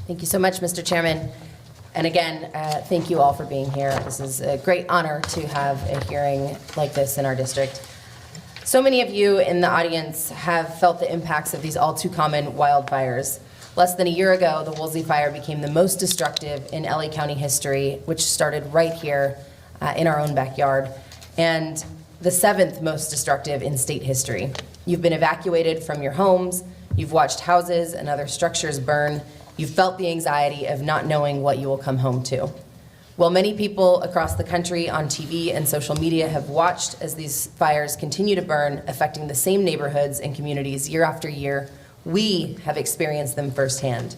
Thank you so much, Mr. Chairman. And again, thank you all for being here. This is a great honor to have a hearing like this in our district. So many of you in the audience have felt the impacts of these all too common wildfires. Less than a year ago, the Woolsey Fire became the most destructive in LA County history, which started right here in our own backyard, and the 7th most destructive in state history. You've been evacuated from your homes, you've watched houses and other structures burn, you've felt the anxiety of not knowing what you will come home to. While many people across the country on TV and social media have watched as these fires continue to burn, affecting the same neighborhoods and communities year after year, we have experienced them firsthand.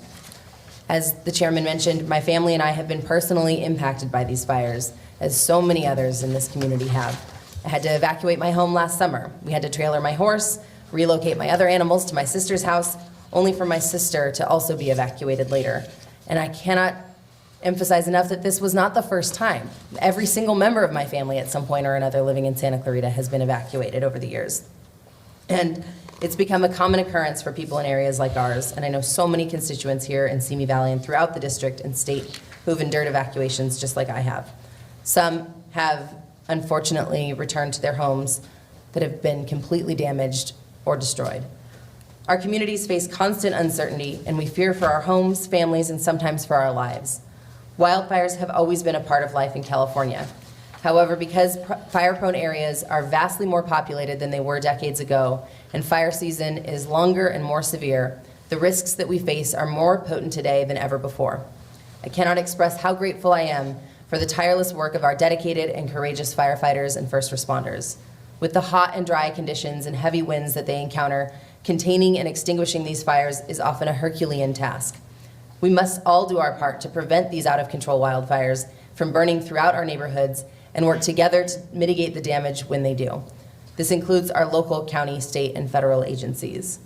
As the chairman mentioned, my family and I have been personally impacted by these fires, as so many others in this community have. I had to evacuate my home last summer. We had to trailer my horse, relocate my other animals to my sister's house, only for my sister to also be evacuated later. And I cannot emphasize enough that this was not the first time. Every single member of my family at some point or another living in Santa Clarita has been evacuated over the years. And it's become a common occurrence for people in areas like ours, and I know so many constituents here in Simi Valley and throughout the district and state who've endured evacuations just like I have. Some have unfortunately returned to their homes that have been completely damaged or destroyed. Our communities face constant uncertainty, and we fear for our homes, families, and sometimes for our lives. Wildfires have always been a part of life in California. However, because fire-prone areas are vastly more populated than they were decades ago, and fire season is longer and more severe, the risks that we face are more potent today than ever before. I cannot express how grateful I am for the tireless work of our dedicated and courageous firefighters and first responders. With the hot and dry conditions and heavy winds that they encounter, containing and extinguishing these fires is often a Herculean task. We must all do our part to prevent these out-of-control wildfires from burning throughout our neighborhoods and work together to mitigate the damage when they do. This includes our local, county, state, and federal agencies.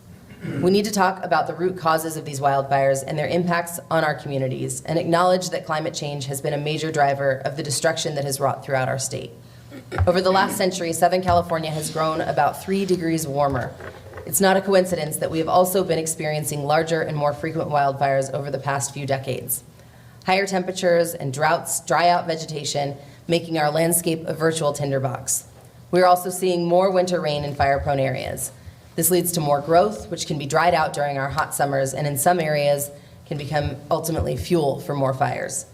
We need to talk about the root causes of these wildfires and their impacts on our communities, and acknowledge that climate change has been a major driver of the destruction that has wrought throughout our state. Over the last century, Southern California has grown about 3 degrees warmer. It's not a coincidence that we have also been experiencing larger and more frequent wildfires over the past few decades. Higher temperatures and droughts dry out vegetation, making our landscape a virtual tinderbox. We're also seeing more winter rain in fire-prone areas. This leads to more growth, which can be dried out during our hot summers, and in some areas can become ultimately fuel for more fires.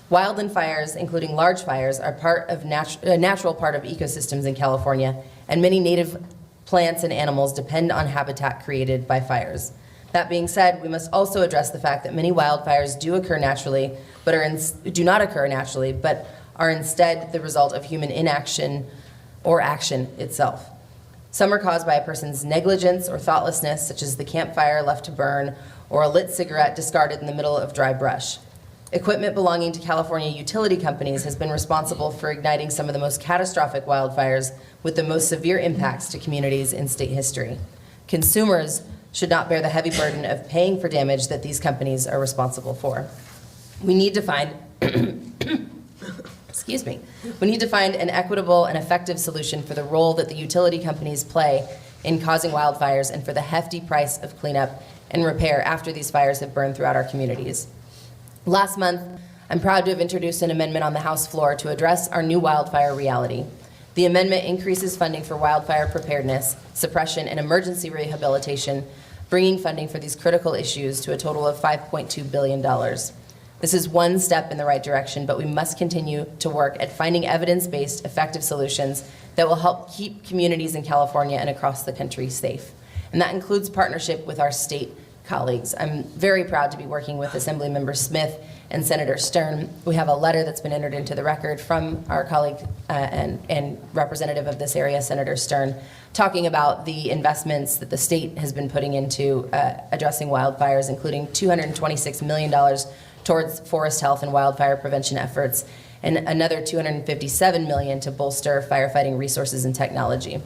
Wildland fires, including large fires, are a natural part of ecosystems in California, and many native plants and animals depend on habitat created by fires. That being said, we must also address the fact that many wildfires do not occur naturally, but are instead the result of human inaction or action itself. Some are caused by a person's negligence or thoughtlessness, such as the campfire left to burn or a lit cigarette discarded in the middle of dry brush. Equipment belonging to California utility companies has been responsible for igniting some of the most catastrophic wildfires with the most severe impacts to communities in state history. Consumers should not bear the heavy burden of paying for damage that these companies are responsible for. We need to find we need to find an equitable and effective solution for the role that the utility companies play in causing wildfires and for the hefty price of cleanup and repair after these fires have burned throughout our communities. Last month, I'm proud to have introduced an amendment on the House floor to address our new wildfire reality. The amendment increases funding for wildfire preparedness, suppression, and emergency rehabilitation, bringing funding for these critical issues to a total of $5.2 billion. This is one step in the right direction, but we must continue to work at finding evidence-based, effective solutions that will help keep communities in California and across the country safe. And that includes partnership with our state colleagues. I'm very proud to be working with Assemblymember Smith and Senator Stern. We have a letter that's been entered into the record from our colleague and representative of this area, Senator Stern, talking about the investments that the state has been putting into addressing wildfires, including $226 million towards forest health and wildfire prevention efforts, and another $257 million to bolster firefighting resources and technology.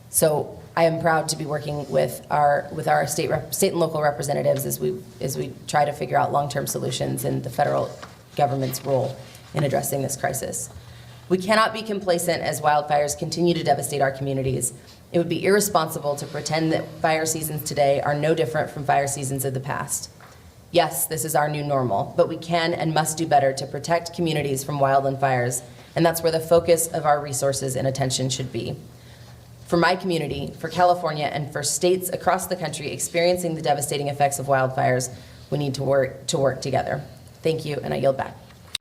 So I am proud to be working with our state and local representatives as we try to figure out long-term solutions and the federal government's role in addressing this crisis. We cannot be complacent as wildfires continue to devastate our communities. It would be irresponsible to pretend that fire seasons today are no different from fire seasons of the past. Yes, this is our new normal, but we can and must do better to protect communities from wildland fires, and that's where the focus of our resources and attention should be. For my community, for California, and for states across the country experiencing the devastating effects of wildfires, we need to work together. Thank you, and I yield back.